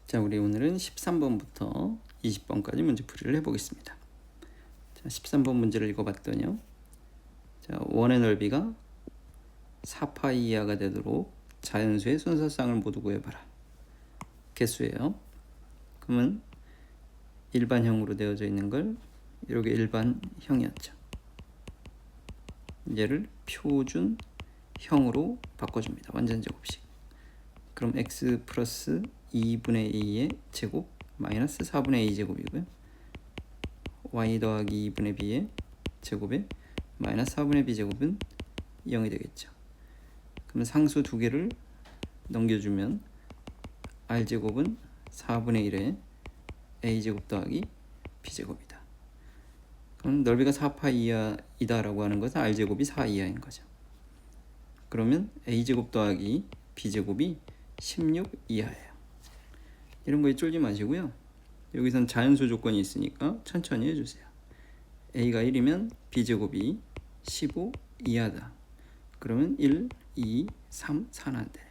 자, 우리 오늘은 13번부터 20번까지 문제풀이를 해보겠습니다. 자, 13번 문제를 읽어봤더니요. 자, 원의 넓이가 4파이 이하가 되도록 자연수의 순서쌍을 모두 구해봐라. 개수예요. 그러면 일반형으로 되어져 있는 걸 이렇게 일반형이었죠. 얘를 표준형으로 바꿔줍니다. 완전제곱식. 그럼 x 플러스 2분의 2의 제곱 마이너스 4분의 2 제곱이고요. y 더하기 2분의 b의 제곱에 마이너스 4분의 b 제곱은 0이 되겠죠. 그럼 상수 두 개를 넘겨주면 r 제곱은 4분의 1에 a 제곱 더하기 b 제곱이다. 그럼 넓이가 4파 이하이다라고 하는 것은 r 제곱이 4 이하인 거죠. 그러면 a 제곱 더하기 b 제곱이 16 이하예요. 이런 거에 쫄지 마시고요. 여기선 자연수 조건이 있으니까 천천히 해주세요. a가 1이면 b제곱이 15 이하다. 그러면 1, 2, 3, 4는 돼요.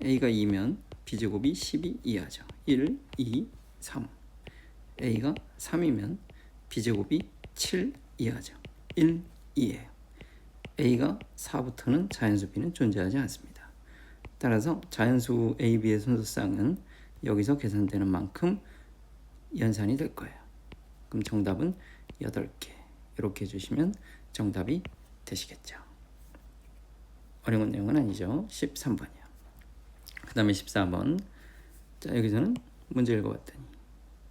a가 2면 b제곱이 12 이하죠. 1, 2, 3. a가 3이면 b제곱이 7 이하죠. 1, 2예요. a가 4부터는 자연수 b는 존재하지 않습니다. 따라서 자연수 a, b의 순서쌍은 여기서 계산되는 만큼 연산이 될 거예요. 그럼 정답은 8개. 이렇게 해주시면 정답이 되시겠죠. 어려운 내용은 아니죠. 13번이요. 그 다음에 14번. 자, 여기서는 문제 읽어봤더니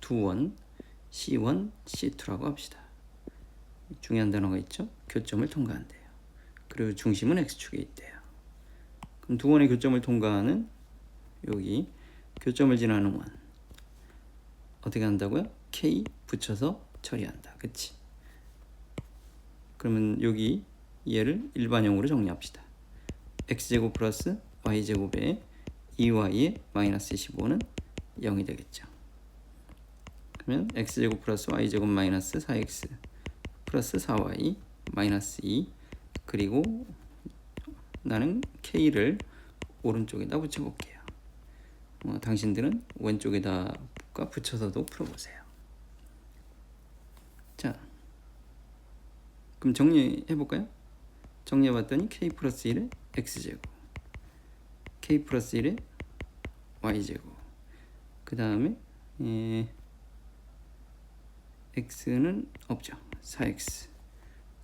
2원, C1, C2라고 합시다. 중요한 단어가 있죠. 교점을 통과한대요. 그리고 중심은 X축에 있대요. 그럼 2원의 교점을 통과하는 여기 교점을 지나는 원 어떻게 한다고요? K 붙여서 처리한다. 그치? 그러면 여기 얘를 일반형으로 정리합시다. x제곱 플러스 y제곱에 2y의 마이너스 15는 0이 되겠죠. 그러면 x제곱 플러스 y제곱 마이너스 4x 플러스 4y 마이너스 2 그리고 나는 k를 오른쪽에다 붙여볼게요. 당신들은 왼쪽에다 붙여서도 풀어보세요. 자, 그럼 정리해볼까요? 정리해봤더니 k 플러스 1의 x제곱, k 플러스 1의 y제곱, 그 다음에 x는 없죠. 4x,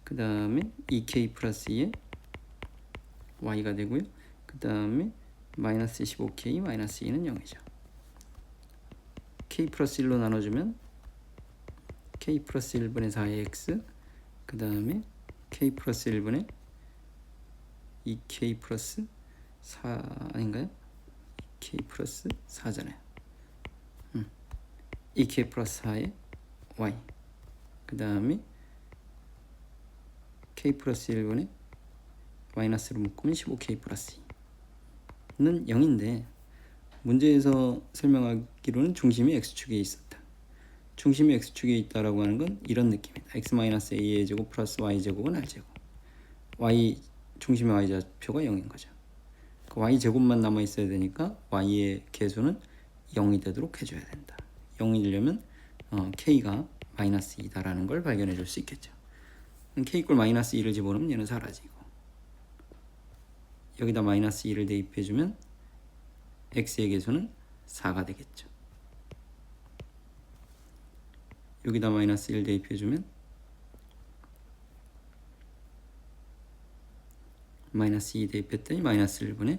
그 다음에 2k 플러스 2의 y가 되고요. 그 다음에 마이너스 15k 마이너스 2는 0이죠. k 플러스 1로 나눠주면 k 플러스 1분의 4의 x, 그 다음에 k 플러스 1분의 2k 플러스 4 아닌가요? 2k 플러스 4잖아요. 2k 플러스 4의 y, 그 다음에 k 플러스 1분의 마이너스로 묶으면 15k 플러스 2는 0인데 문제에서 설명하기로는 중심이 x축에 있었다. 중심이 x축에 있다라고 하는 건 이런 느낌이다. x-a의 제곱 플러스 y제곱은 r제곱. y 중심의 y좌표가 0인 거죠. 그 y제곱만 남아있어야 되니까 y의 개수는 0이 되도록 해줘야 된다. 0이려면 k가 마이너스 2다라는 걸 발견해 줄 수 있겠죠. k 이꼴 마이너스 2를 집어넣으면 얘는 사라지고 여기다 마이너스 2를 대입해주면 x의 개수는 4가 되겠죠. 여기다 마이너스 1 대입해주면 마이너스 2 대입했더니 마이너스 1분의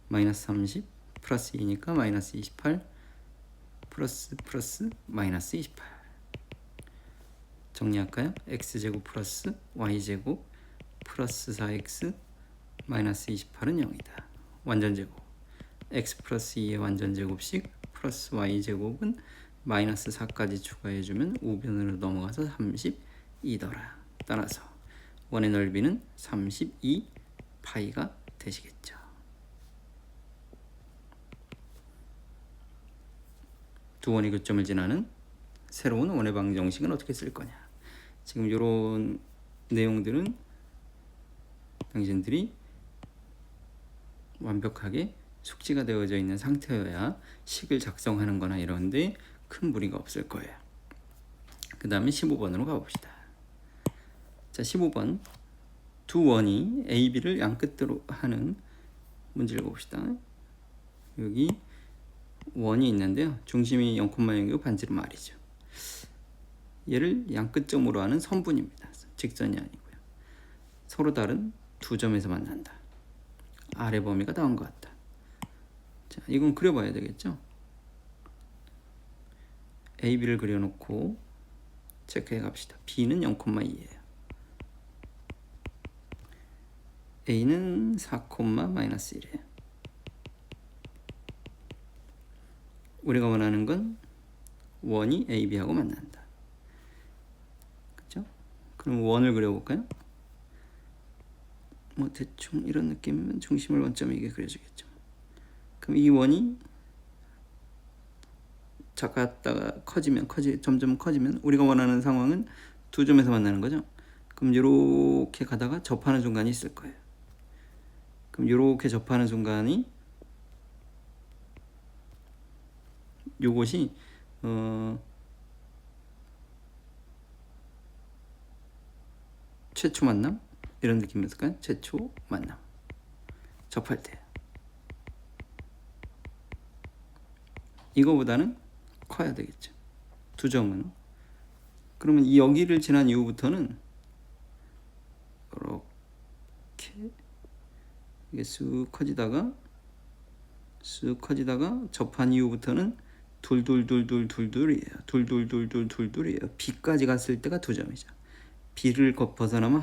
마이너스 30 플러스 2니까 마이너스 28 플러스 마이너스 28. 정리할까요? x제곱 플러스 y제곱 플러스 4x 마이너스 28은 0이다. 완전제곱 x 플러스 2의 완전제곱식 플러스 y제곱은 마이너스 4까지 추가해주면 우변으로 넘어가서 32더라. 따라서 원의 넓이는 32파이가 되시겠죠. 두 원의 교점을 지나는 새로운 원의 방정식은 어떻게 쓸 거냐. 지금 이런 내용들은 당신들이 완벽하게 숙지가 되어져 있는 상태여야 식을 작성하는 거나 이런데 큰 무리가 없을 거예요. 그 다음에 15번으로 가봅시다. 자, 15번 두 원이 A, B를 양끝으로 하는 문제 읽어봅시다. 여기 원이 있는데요. 중심이 0,0이고 반지름 R이죠. 얘를 양끝점으로 하는 선분입니다. 직선이 아니고요. 서로 다른 두 점에서 만난다. 아래 범위가 다음 것 같다. 자, 이건 그려봐야 되겠죠. A, B를 그려놓고 체크해 갑시다. B는 0,2예요. A는 4,-1이에요. 우리가 원하는 건 원이 A, B하고 만난다. 그죠? 그럼 원을 그려볼까요? 뭐 대충 이런 느낌이면 중심을 원점에 이게 그려주겠죠. 그럼 이 원이 작았다가 점점 커지면 우리가 원하는 상황은 두 점에서 만나는 거죠. 그럼 이렇게 가다가 접하는 순간이 있을 거예요. 그럼 이렇게 접하는 순간이 요것이 최초 만남 이런 느낌이었을까요? 최초 만남 접할 때 이거보다는 커야 되겠죠. 두 점은. 그러면 이 여기를 지난 이후부터는 이렇게 이게 쑥 커지다가 접한 이후부터는 둘둘이에요. 둘둘이에요. B까지 갔을 때가 두 점이죠. B를 벗어나면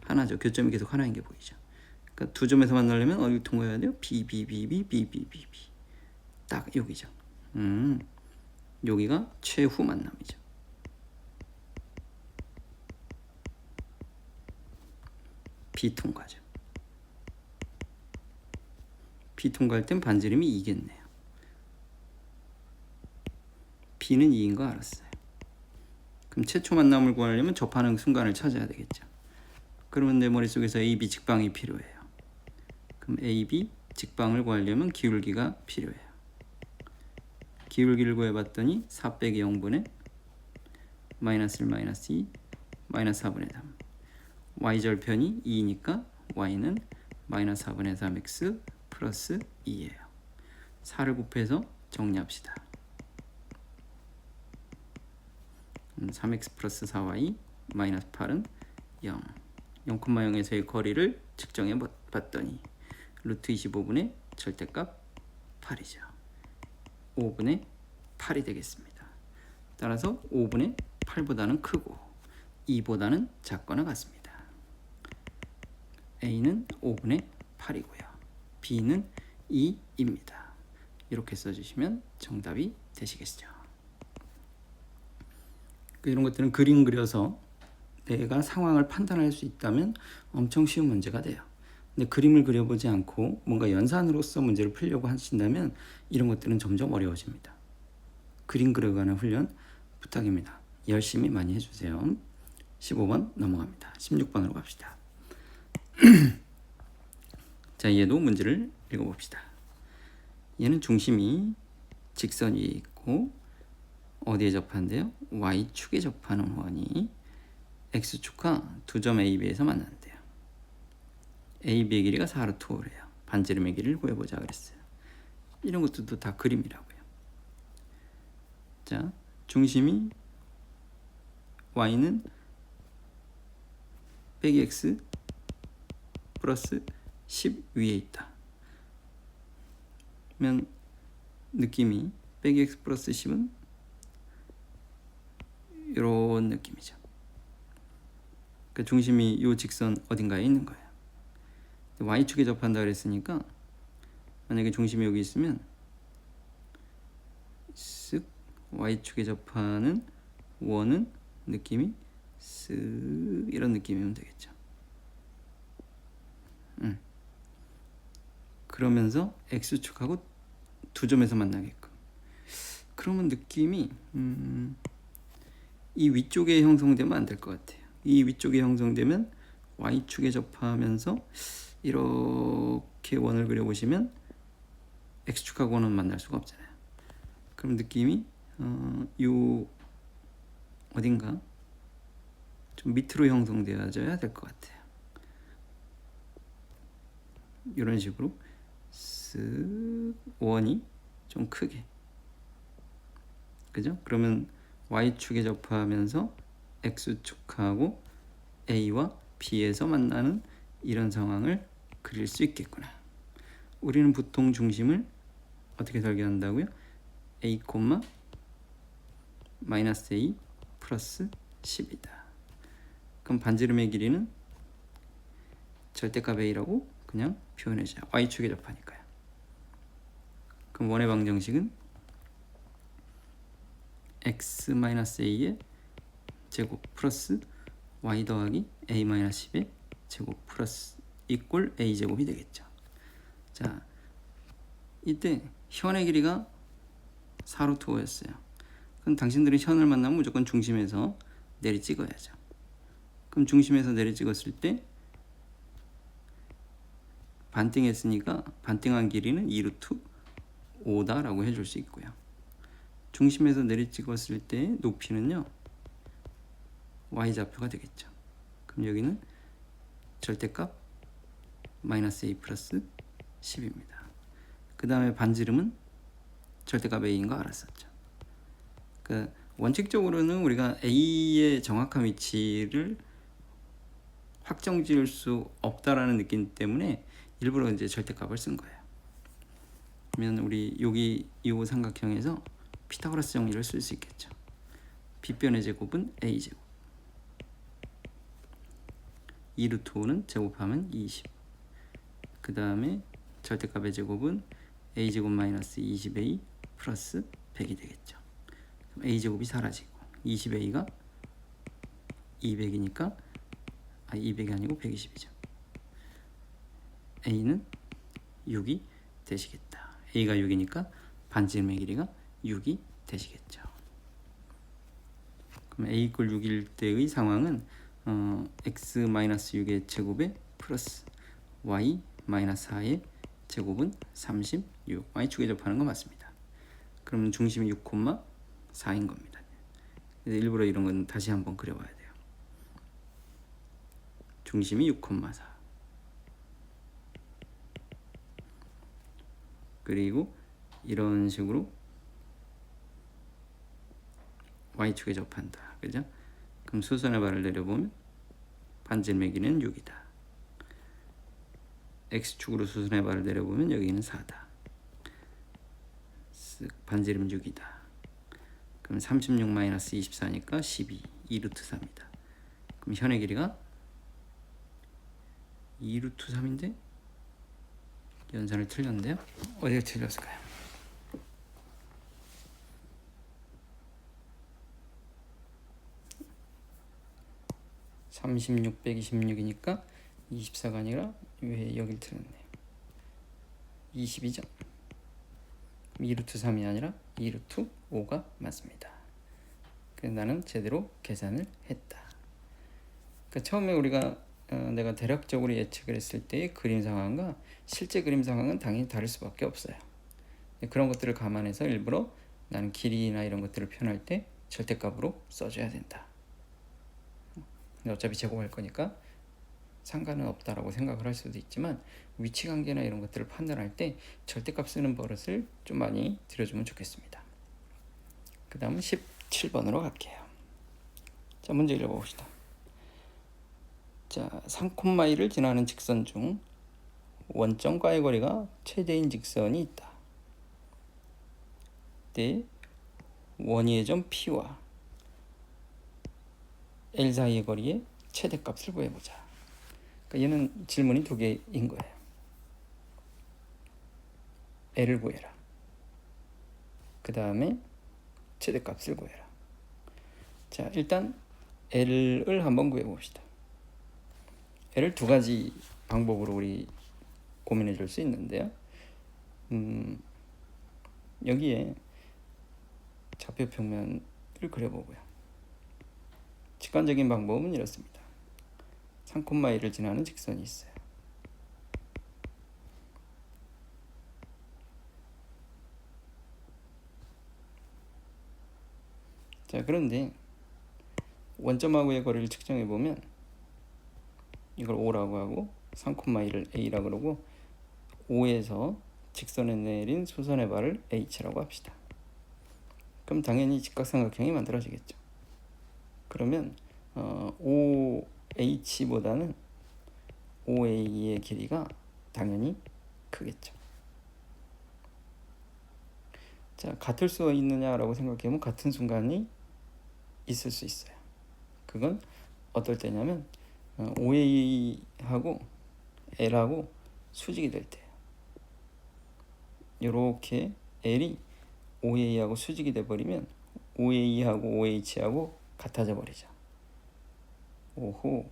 하나죠. 교점이 계속 하나인 게 보이죠. 그러니까 두 점에서 만나려면 어디 통과해야 돼요? B. 딱 여기죠. 여기가 최후 만남이죠. B 통과죠. B 통과할 땐 반지름이 2겠네요. B는 2인 거 알았어요. 그럼 최초 만남을 구하려면 접하는 순간을 찾아야 되겠죠. 그러면 내 머릿속에서 AB 직방이 필요해요. 그럼 AB 직방을 구하려면 기울기가 필요해요. 기울기를 구해봤더니 4 빼기 0분의 마이너스 1 마이너스 2 마이너스 4분의 3 y절편이 2니까 y는 마이너스 4분의 3x 플러스 2예요. 4를 곱해서 정리합시다. 3x 플러스 4y 마이너스 8은 0 0,0에서의 거리를 측정해 봤더니 루트 25분의 절대값 8이죠. 5분의 8이 되겠습니다. 따라서 5분의 8보다는 크고 2보다는 작거나 같습니다. A는 5분의 8이고요. B는 2입니다. 이렇게 써주시면 정답이 되시겠죠. 이런 것들은 그림 그려서 내가 상황을 판단할 수 있다면 엄청 쉬운 문제가 돼요. 근데 그림을 그려보지 않고 뭔가 연산으로서 문제를 풀려고 하신다면 이런 것들은 점점 어려워집니다. 그림 그려가는 훈련 부탁입니다. 열심히 많이 해주세요. 15번 넘어갑니다. 16번으로 갑시다. 자, 얘도 문제를 읽어봅시다. 얘는 중심이 직선이 있고 어디에 접한대요? Y축에 접하는 원이 X축과 두 점 AB에서 만난대요. AB의 길이가 4루트 5래요. 반지름의 길이를 구해보자 그랬어요. 이런 것들도 다 그림이라고요. 자, 중심이 Y는 빼기 X 플러스 10 위에 있다. 그러면 느낌이 빼기 X 플러스 10은 이런 느낌이죠. 그 중심이 이 직선 어딘가에 있는 거예요. Y축에 접한다 그랬으니까 만약에 중심이 여기 있으면 쓱 Y축에 접하는 원은 느낌이 쓱 이런 느낌이면 되겠죠. 그러면서 X축하고 두 점에서 만나게끔. 그러면 느낌이 이 위쪽에 형성되면 안 될 것 같아요. 이 위쪽에 형성되면 Y축에 접하면서 이렇게 이렇게 원을 그려보시면 x축하고 원은 만날 수가 없잖아요. 그럼 느낌이 요 어딘가 좀 밑으로 형성되어져야 될 것 같아요. 이런 식으로 쓱 원이 좀 크게, 그죠? 그러면 y축에 접하면서 x축하고 a와 b에서 만나는 이런 상황을 그릴 수 있겠구나. 우리는 보통 중심을 어떻게 설계한다고요? a, 마이너스 a 플러스 10이다. 그럼 반지름의 길이는 절대값 a라고 그냥 표현해줘요. y축에 접하니까요. 그럼 원의 방정식은 x-a의 제곱 플러스 y 더하기 a-10의 제곱 플러스 이꼴 a제곱이 되겠죠. 자, 이때 현의 길이가 4루트 5였어요. 그럼 당신들이 현을 만나면 무조건 중심에서 내리 찍어야죠. 그럼 중심에서 내리 찍었을 때 반띵했으니까 반띵한 길이는 2루트 5다라고 해줄 수 있고요. 중심에서 내리 찍었을 때 높이는요 y좌표가 되겠죠. 그럼 여기는 절대값 마이너스 a 플러스 10입니다. 그 다음에 반지름은 절대값 a인 거 알았었죠. 그러니까 원칙적으로는 우리가 a의 정확한 위치를 확정 지을 수 없다라는 느낌 때문에 일부러 이제 절대값을 쓴 거예요. 그러면 우리 여기 이 삼각형에서 피타고라스 정리를 쓸 수 있겠죠. 빗변의 제곱은 a제곱, 2루트 5는 제곱하면 20. 그 다음에 절대값의 제곱은 a제곱 마이너스 20a 플러스 100이 되겠죠. 그럼 a제곱이 사라지고 20a가 200이니까 200이 아니고 120이죠. a는 6이 되시겠다. a가 6이니까 반지름의 길이가 6이 되시겠죠. 그럼 a 이꼴 6일 때의 상황은 x-6의 제곱에 플러스 y-4의 제곱은 36, y축에 접하는 거 맞습니다. 그러면 중심이 6,4인 겁니다. 그래서 일부러 이런 건 다시 한번 그려봐야 돼요. 중심이 6,4, 그리고 이런 식으로 y축에 접한다. 그죠? 그럼 수선의 발을 내려보면 반지름의 길이는 6이다. x축으로 수선의 발을 내려보면 여기는 4다. 반지름 6이다. 그럼 36-24니까 12, 2루트 3이다. 그럼 현의 길이가 2루트 3인데 연산을 틀렸는데요? 어디가 틀렸을까요? (36 빼기 16이니까) 24가 아니라 왜 여길 틀렸네요. 20이죠. 2루트 3이 아니라 2루트 5가 맞습니다. 그래서 나는 제대로 계산을 했다. 그러니까 처음에 우리가 내가 대략적으로 예측을 했을 때의 그림 상황과 실제 그림 상황은 당연히 다를 수밖에 없어요. 그런 것들을 감안해서 일부러 나는 길이나 이런 것들을 표현할 때 절대값으로 써줘야 된다. 근데 어차피 제곱할 거니까 상관은 없다라고 생각을 할 수도 있지만 위치관계나 이런 것들을 판단할 때 절대값 쓰는 버릇을 좀 많이 들여주면 좋겠습니다. 그 다음은 17번으로 갈게요. 자, 문제 읽어봅시다. 자, 3,2를 지나는 직선 중 원점과의 거리가 최대인 직선이 있다. 때 원위의 점 P와 L 사이의 거리의 최대값을 구해보자. 그러니까 얘는 질문이 두 개인 거예요. L을 구해라. 그 다음에 최대값을 구해라. 자, 일단 L을 한번 구해봅시다. L을 두 가지 방법으로 우리 고민해 줄 수 있는데요. 여기에 좌표 평면을 그려보고요. 직관적인 방법은 이렇습니다. 3,1을 지나는 직선이 있어요. 자, 그런데 원점하고의 거리를 측정해 보면 이걸 O라고 하고 3,1을 A라고 그러고, O에서 직선에 내린 수선의 발을 H라고 합시다. 그럼 당연히 직각삼각형이 만들어지겠죠. 그러면 OH보다는 OA의 길이가 당연히 크겠죠. 자, 같을 수 있느냐라고 생각해보면 같은 순간이 있을 수 있어요. 그건 어떨 때냐면 OA하고 L하고 수직이 될 때예요. 이렇게 L이 OA하고 수직이 돼버리면 OA하고 OH하고 같아져 버리죠. 오호.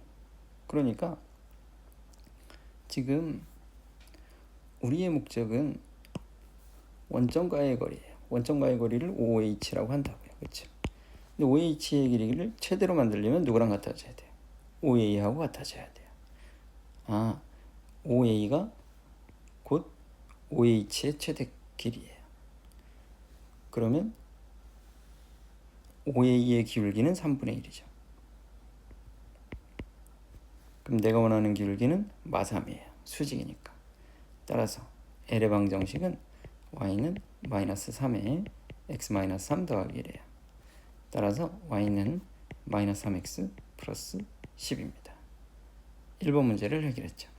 그러니까 지금 우리의 목적은 원점과의 거리예요. 원점과의 거리를 OH라고 한다고요. 그렇죠? 근데 OH의 길이를 최대로 만들려면 누구랑 같아져야 돼요? OA하고 같아져야 돼요. 아, OA가 곧 OH의 최대 길이에요. 그러면 OA의 기울기는 3분의 1이죠. 그럼 내가 원하는 기울기는 마삼이에요. 수직이니까. 따라서 L의 방정식은 y는 마이너스 3에 x 마이너스 3 더하기 1이에요. 따라서 y는 마이너스 3x 플러스 10입니다. 1번 문제를 해결했죠.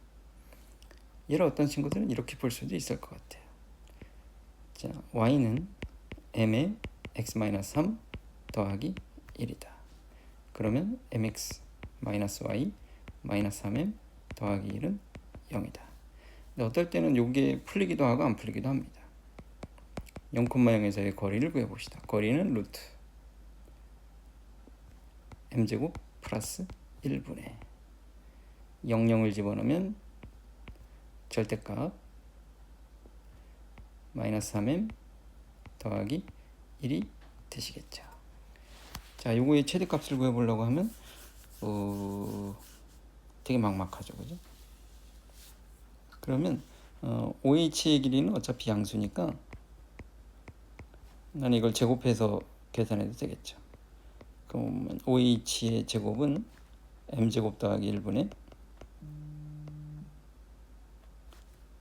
얘를 어떤 친구들은 이렇게 볼 수도 있을 것 같아요. 자, y는 m의 x 마이너스 3 더하기 1이다. 그러면 mx 마이너스 y 마이너스 3m 더하기 1은 0이다. 근데 어떨 때는 이게 풀리기도 하고 안 풀리기도 합니다. 0,0에서의 거리를 구해봅시다. 거리는 루트 m제곱 플러스 1분의 00을 집어넣으면 절대값 마이너스 3m 더하기 1이 되시겠죠. 자, 요거의 최대값을 구해보려고 하면 되게 막막하죠, 그죠? 그러면 OH의 길이는 어차피 양수니까 난 이걸 제곱해서 계산해도 되겠죠. 그러면 OH의 제곱은 m제곱 더하기 1분의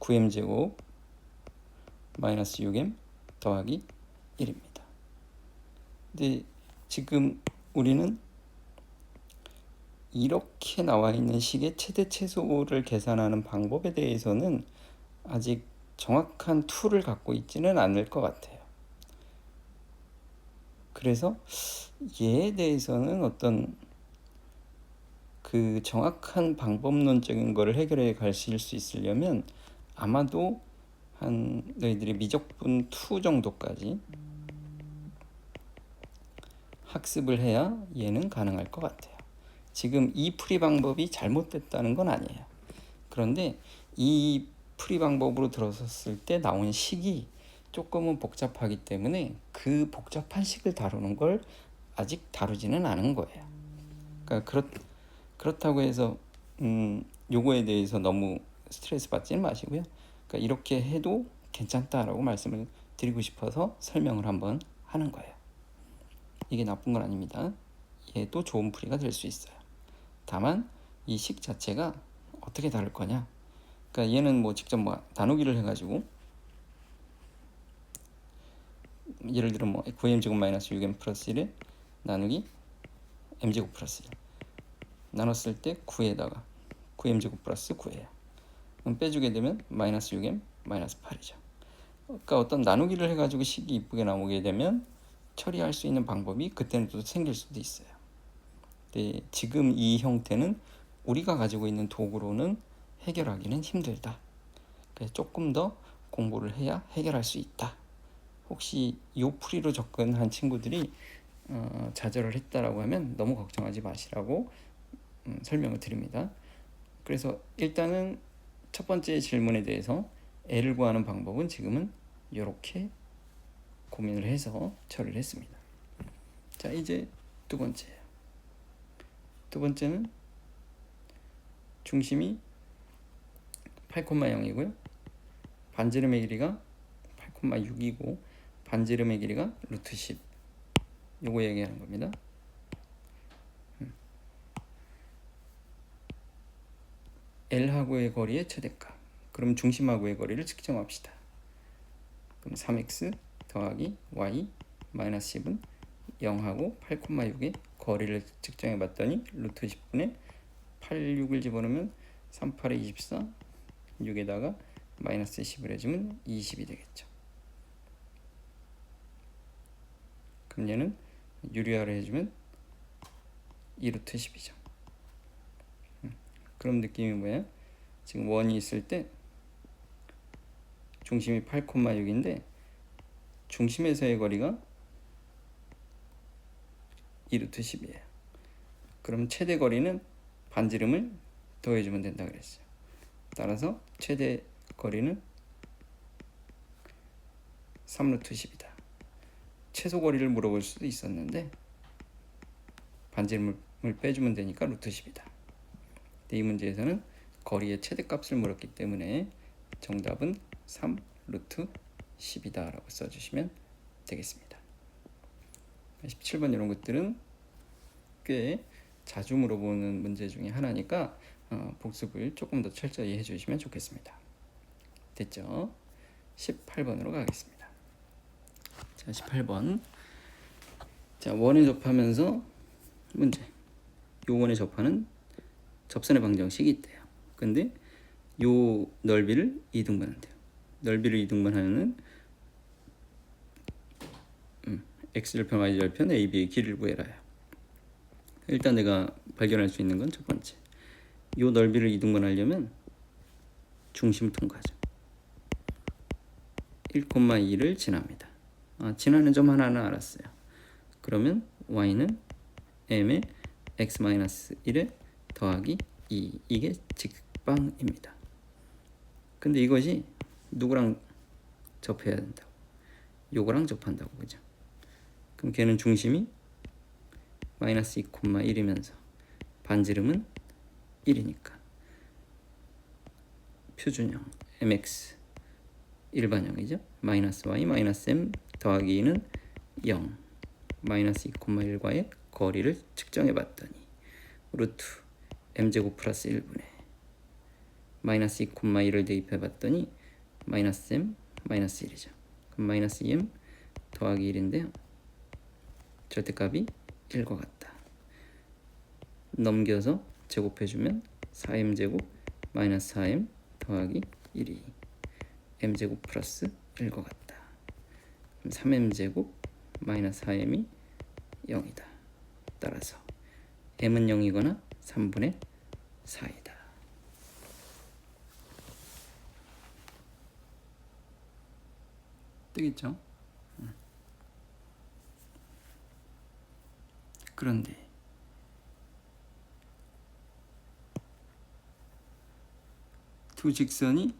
9m제곱 마이너스 6m 더하기 1입니다. 근데 지금 우리는 이렇게 나와 있는 식의 최대 최소를 계산하는 방법에 대해서는 아직 정확한 툴을 갖고 있지는 않을 것 같아요. 그래서 얘에 대해서는 어떤 그 정확한 방법론적인 거를 해결해 가실 수 있으려면 아마도 한 너희들이 미적분 2 정도까지 학습을 해야 얘는 가능할 것 같아요. 지금 이 풀이 방법이 잘못됐다는 건 아니에요. 그런데 이 풀이 방법으로 들어섰을 때 나온 식이 조금은 복잡하기 때문에 그 복잡한 식을 다루는 걸 아직 다루지는 않은 거예요. 그러니까 그렇다고 해서 요거에 대해서 너무 스트레스 받지는 마시고요. 그러니까 이렇게 해도 괜찮다라고 말씀을 드리고 싶어서 설명을 한번 하는 거예요. 이게 나쁜 건 아닙니다. 얘도 좋은 풀이가 될 수 있어요. 다만 이 식 자체가 어떻게 다룰 거냐. 그러니까 얘는 뭐 직접 뭐 나누기를 해가지고 예를 들어 뭐 9m제곱 마이너스 6m 플러스 1에 나누기 m제곱 플러스 1 나눴을 때 9에다가 9m제곱 플러스 9예요. 그럼 빼주게 되면 마이너스 6m 마이너스 8이죠. 그러니까 어떤 나누기를 해가지고 식이 이쁘게 나오게 되면 처리할 수 있는 방법이 그때는 또 생길 수도 있어요. 근데 지금 이 형태는 우리가 가지고 있는 도구로는 해결하기는 힘들다. 그래서 조금 더 공부를 해야 해결할 수 있다. 혹시 이 풀이로 접근한 친구들이 좌절을 했다라고 하면 너무 걱정하지 마시라고 설명을 드립니다. 그래서 일단은 첫 번째 질문에 대해서 L을 구하는 방법은 지금은 이렇게 고민을 해서 처리를 했습니다. 자, 이제 두 번째예요. 두 번째는 중심이 8,0이고요. 반지름의 길이가 8,6이고 반지름의 길이가 루트 10. 요거 얘기하는 겁니다. L하고의 거리의 최대값. 그럼 중심하고의 거리를 측정합시다. 그럼 3x 더하기 y 마이너스 10은 0하고 8,6의 거리를 측정해 봤더니 루트 10분의 8, 6을 집어넣으면 3, 8에 24, 6에다가 마이너스 10을 해주면 20이 되겠죠. 그럼 얘는 유리화를 해주면 2루트 10이죠. 그럼 느낌이 뭐예요? 지금 원이 있을 때 중심이 8,6인데 중심에서의 거리가 2루트 10이에요. 그럼 최대 거리는 반지름을 더해주면 된다 그랬어요. 따라서 최대 거리는 3루트 10이다. 최소 거리를 물어볼 수도 있었는데 반지름을 빼주면 되니까 루트 10이다. 이 문제에서는 거리의 최대값을 물었기 때문에 정답은 3 루트 10이다 라고 써주시면 되겠습니다. 17번 이런 것들은 꽤 자주 물어보는 문제 중에 하나니까 복습을 조금 더 철저히 해주시면 좋겠습니다. 됐죠? 18번으로 가겠습니다. 자, 18번. 자, 원에 접하면서 문제. 요 원에 접하는 접선의 방정식이 있대요. 근데 요 넓이를 이등분한대요. 넓이를 이등분하는 x절편 y절편 ab의 길이를 구해라요. 일단 내가 발견할 수 있는 건 첫 번째. 요 넓이를 이등분하려면 중심을 통과하죠. 1,2를 지납니다. 지나는 점 하나는 알았어요. 그러면 y는 m의 x-1에 더하기 2. 이게 직방입니다. 근데 이것이 누구랑 접해야 된다고? 요거랑 접한다고, 그죠? 그럼 걔는 중심이 마이너스 2,1이면서 반지름은 1이니까 표준형 mx 일반형이죠. 마이너스 y 마이너스 m 더하기 2는 0. 마이너스 2,1과의 거리를 측정해 봤더니 루트 m제곱 플러스 1분의 마이너스 2,1을 대입해 봤더니 마이너스 m 마이너스 1이죠. 그럼 마이너스 2m 더하기 1인데요. 절대값이 1과 같다. 넘겨서 제곱해주면 4m제곱 마이너스 4m 더하기 1이 m제곱 플러스 1과 같다. 그럼 3m제곱 마이너스 4m이 0이다. 따라서 m은 0이거나 3분의 4이다. 뜨겠죠? 그런데 두 직선이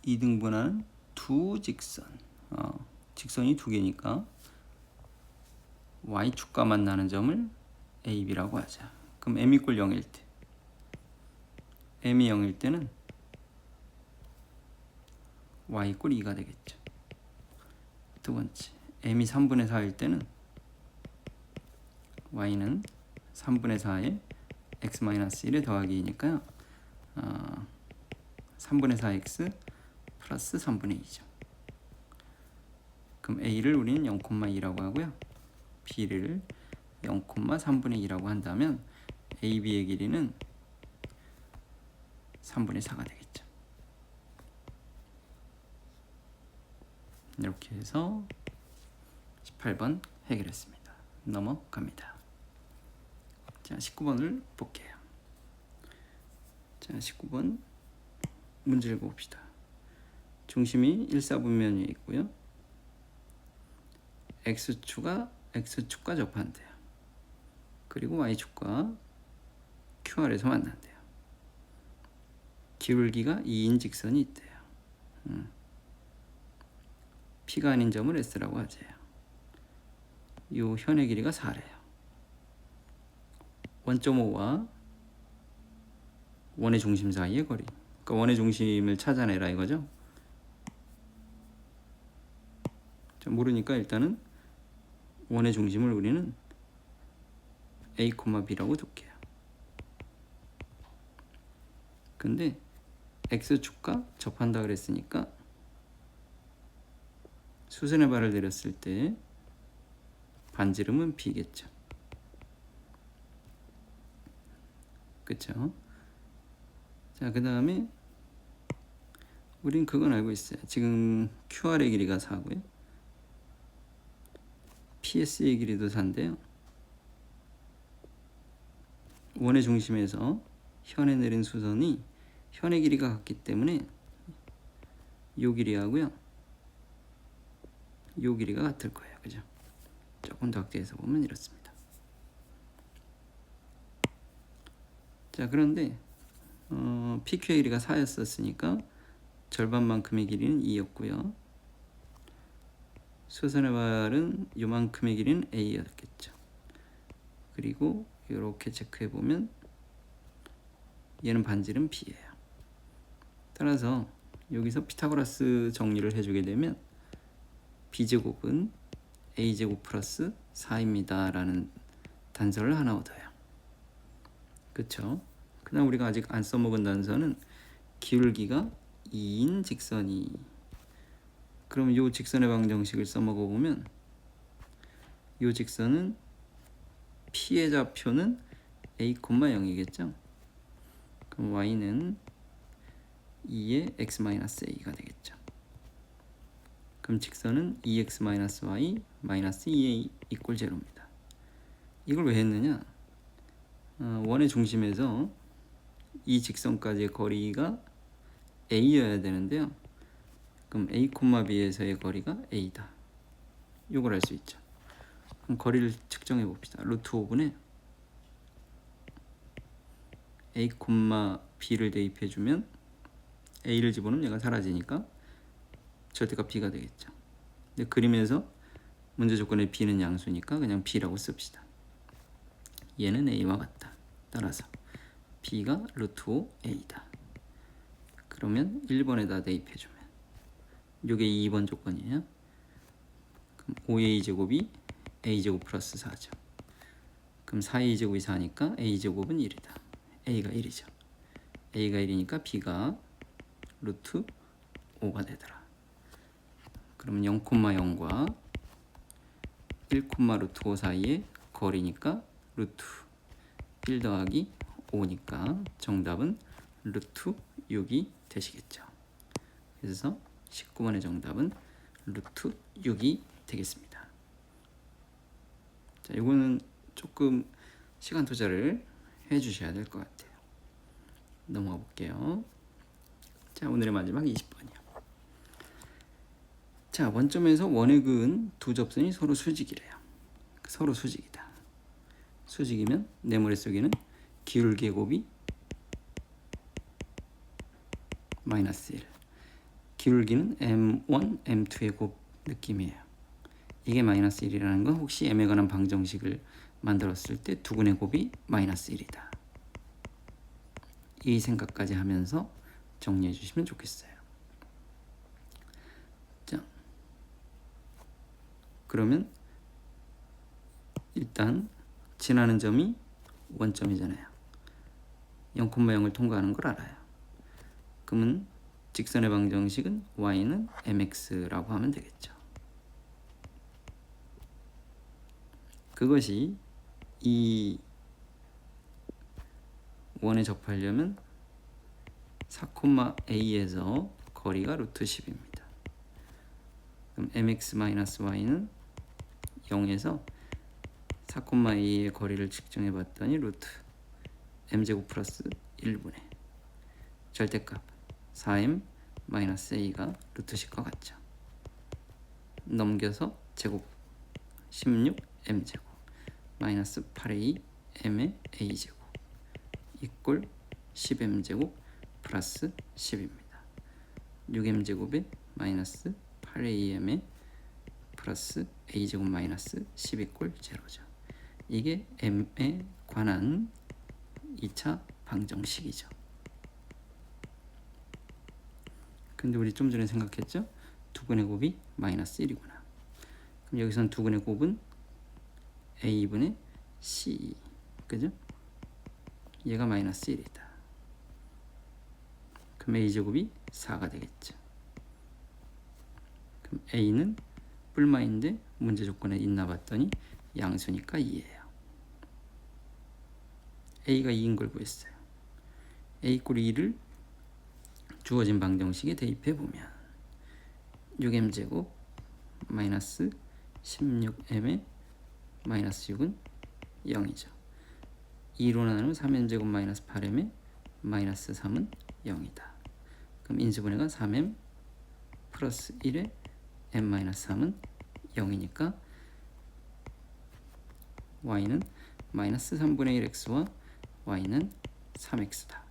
이등분하는 두 직선, 직선이 두 개니까 y축과 만나는 점을 AB라고 하자. 그럼 m 이퀄 0일 때, m이 0일 때는 y 이퀄 2가 되겠죠. 두 번째, m이 3분의 4일 때는 y는 3분의 4에 x-1에 더하기 2니까요. 3분의 4x 플러스 3분의 2죠. 그럼 a를 우리는 0,2라고 하고요. b를 0,3분의 2라고 한다면 ab의 길이는 3분의 4가 되겠죠. 이렇게 해서 18번 해결했습니다. 넘어갑니다. 자, 19번을 볼게요. 자, 19번 문제 읽어봅시다. 중심이 1,4분면에 있고요. x축과 접한대요. 그리고 y축과 QR에서 만난대요. 기울기가 2인 직선이 있대요. P가 아닌 점을 S라고 하재요. 요 현의 길이가 4래요. 1.5와 원의 중심 사이의 거리. 그러니까 원의 중심을 찾아내라 이거죠. 모르니까 일단은 원의 중심을 우리는 a, b라고 둘게요. 근데 x축과 접한다 그랬으니까 수선의 발을 내렸을 때 반지름은 b겠죠. 그쵸? 자, 그 다음에 우린 그건 알고 있어요. 지금 QR의 길이가 4고요. PS의 길이도 4인데요. 원의 중심에서 현에 내린 수선이 현의 길이가 같기 때문에 요 길이하고요. 요 길이가 같을 거예요. 그죠? 조금 더 확대해서 보면 이렇습니다. 자, 그런데 PQ의 길이가 4였었으니까 절반만큼의 길이는 2였고요. 수선의 발은 요만큼의 길이는 A였겠죠. 그리고 이렇게 체크해 보면 얘는 반지름 B예요. 따라서 여기서 피타고라스 정리를 해주게 되면 B제곱은 A제곱 플러스 4입니다 라는 단서를 하나 얻어요. 그쵸? 그다음 우리가 아직 안 써먹은 단서는 기울기가 2인 직선이, 그럼 이 직선의 방정식을 써먹어 보면 이 직선은 P의 좌표는 a, 0이겠죠. 그럼 y는 2의 x-a가 되겠죠. 그럼 직선은 2x-y 마이너스 2a 이꼴 제로입니다. 이걸 왜 했느냐? 원의 중심에서 이 직선까지의 거리가 a여야 되는데요. 그럼 a, b에서의 거리가 a다. 이걸 알 수 있죠. 그럼 거리를 측정해 봅시다. 루트 5분의 a, b를 대입해 주면 a를 집어넣으면 얘가 사라지니까 절대값 b가 되겠죠. 근데 그림에서 문제 조건에 b는 양수니까 그냥 b라고 씁시다. 얘는 a와 같다. 따라서 b가 루트 5a다. 그러면 1번에다 대입해 주면 이게 2번 조건이에요. 그럼 5a 제곱이 a제곱 플러스 4죠. 그럼 4a 제곱이 4니까 a제곱은 1이다. a가 1이죠. a가 1이니까 b가 루트 5가 되더라. 그럼 0,0과 1, 루트 5 사이의 거리니까 루트 1 더하기 5니까 정답은 루트 6이 되시겠죠. 그래서 19번의 정답은 루트 6이 되겠습니다. 자, 이거는 조금 시간 투자를 해 주셔야 될 것 같아요. 넘어가 볼게요. 자, 오늘의 마지막 20번이요. 자, 원점에서 원의 그은 두 접선이 서로 수직이래요. 서로 수직이다. 수직이면 내 머릿속에는 기울기의 곱이 마이너스 1. 기울기는 m1, m2의 곱 느낌이에요. 이게 마이너스 1이라는 건 혹시 m에 관한 방정식을 만들었을 때 두근의 곱이 마이너스 1이다. 이 생각까지 하면서 정리해 주시면 좋겠어요. 자, 그러면 일단 지나는 점이 원점이잖아요. 0,0을 통과하는 걸 알아요. 그러면 직선의 방정식은 y는 mx라고 하면 되겠죠. 그것이 이 원에 접하려면 4,a에서 거리가 루트 10입니다. 그럼 mx-y는 0에서 4,a의 거리를 측정해 봤더니 루트 m제곱 플러스 1분의 절대값 4m-a가 루트 10과 같죠. 넘겨서 제곱 16m제곱 마이너스 8a m의 a제곱 이꼴 10m제곱 플러스 10입니다. 6m제곱에 마이너스 8am의 플러스 a제곱 마이너스 10 이꼴 제로죠. 이게 m에 관한 2차 방정식이죠. 근데 우리 좀 전에 생각했죠? 두근의 곱이 마이너스 1이구나. 그럼 여기서는 두근의 곱은 a분의 c, 그죠? 얘가 마이너스 1이다. 그럼 a제곱이 4가 되겠죠. 그럼 a는 뿔마인데 문제 조건에 있나 봤더니 양수니까 2예요. a가 2인 걸 구했어요. a 꼴 2를 주어진 방정식에 대입해 보면 6m제곱 마이너스 16m의 마이너스 6은 0이죠. 2로 나누면 3m제곱 마이너스 8m의 마이너스 3은 0이다. 그럼 인수분해가 3m 플러스 1의 m 마이너스 3은 0이니까 y는 마이너스 3분의 1x와 y는 3x다.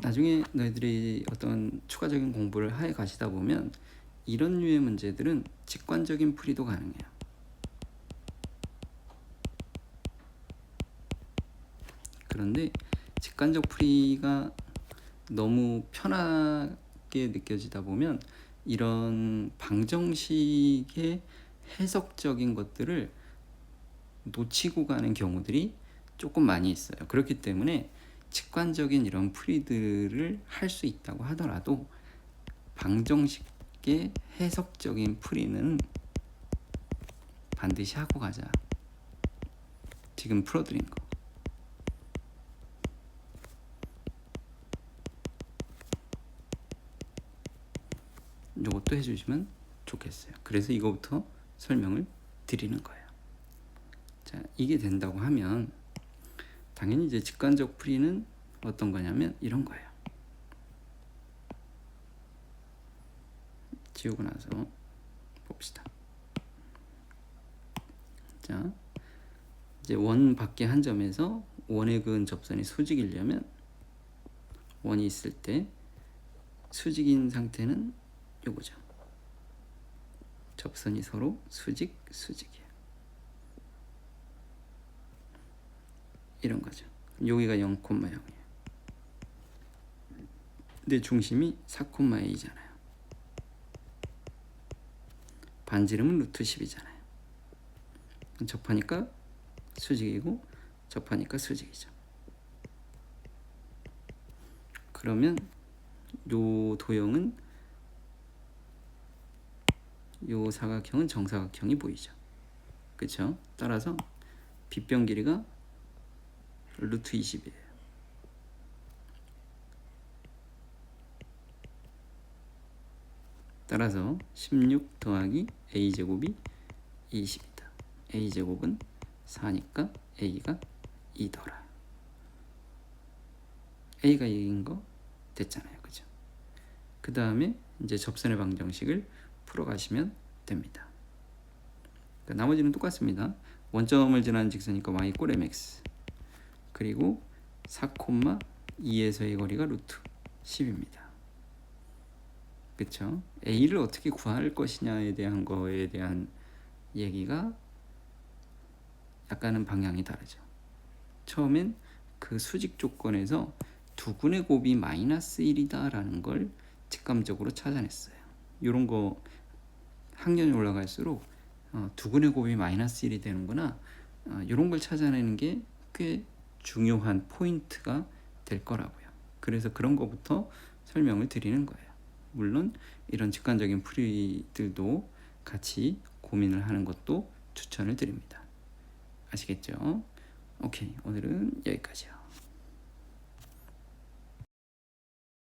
나중에 너희들이 어떤 추가적인 공부를 해 가시다 보면 이런 류의 문제들은 직관적인 풀이도 가능해요. 그런데 직관적 풀이가 너무 편하게 느껴지다 보면 이런 방정식의 해석적인 것들을 놓치고 가는 경우들이 조금 많이 있어요. 그렇기 때문에 직관적인 이런 풀이들을 할 수 있다고 하더라도 방정식의 해석적인 풀이는 반드시 하고 가자. 지금 풀어드린 거. 이것도 해주시면 좋겠어요. 그래서 이거부터 설명을 드리는 거예요. 자, 이게 된다고 하면 당연히 이제 직관적 풀이는 어떤 거냐면 이런 거예요. 지우고 나서 봅시다. 자, 이제 원 밖에 한 점에서 원에 그은 접선이 수직이려면 원이 있을 때 수직인 상태는 요거죠. 접선이 서로 수직이에요. 이런 거죠. 여기가 0,0이에요. 근데 중심이 4,a잖아요. 반지름은 루트 10이잖아요. 접하니까 수직이고 접하니까 수직이죠. 그러면 요 도형은 요 사각형은 정사각형이 보이죠. 그렇죠? 따라서 빗변 길이가 루트 20이에요. 따라서 16 더하기 a제곱이 20이다. a제곱은 4니까 a가 2더라. a가 2인 거 됐잖아요. 그죠? 그 다음에 이제 접선의 방정식을 풀어가시면 됩니다. 그러니까 나머지는 똑같습니다. 원점을 지나는 직선이니까 y 꼴 mx, 그리고 4,2에서의 거리가 루트 10입니다. 그쵸? a를 어떻게 구할 것이냐에 대한 거에 대한 얘기가 약간은 방향이 다르죠. 처음엔 그 수직 조건에서 두근의 곱이 마이너스 1이다 라는 걸 직감적으로 찾아냈어요. 이런 거 학년이 올라갈수록 두근의 곱이 마이너스 1이 되는구나, 이런 걸 찾아내는 게 꽤 중요한 포인트가 될 거라고요. 그래서 그런 거부터 설명을 드리는 거예요. 물론 이런 직관적인 풀이들도 같이 고민을 하는 것도 추천을 드립니다. 아시겠죠? 오케이, 오늘은 여기까지요.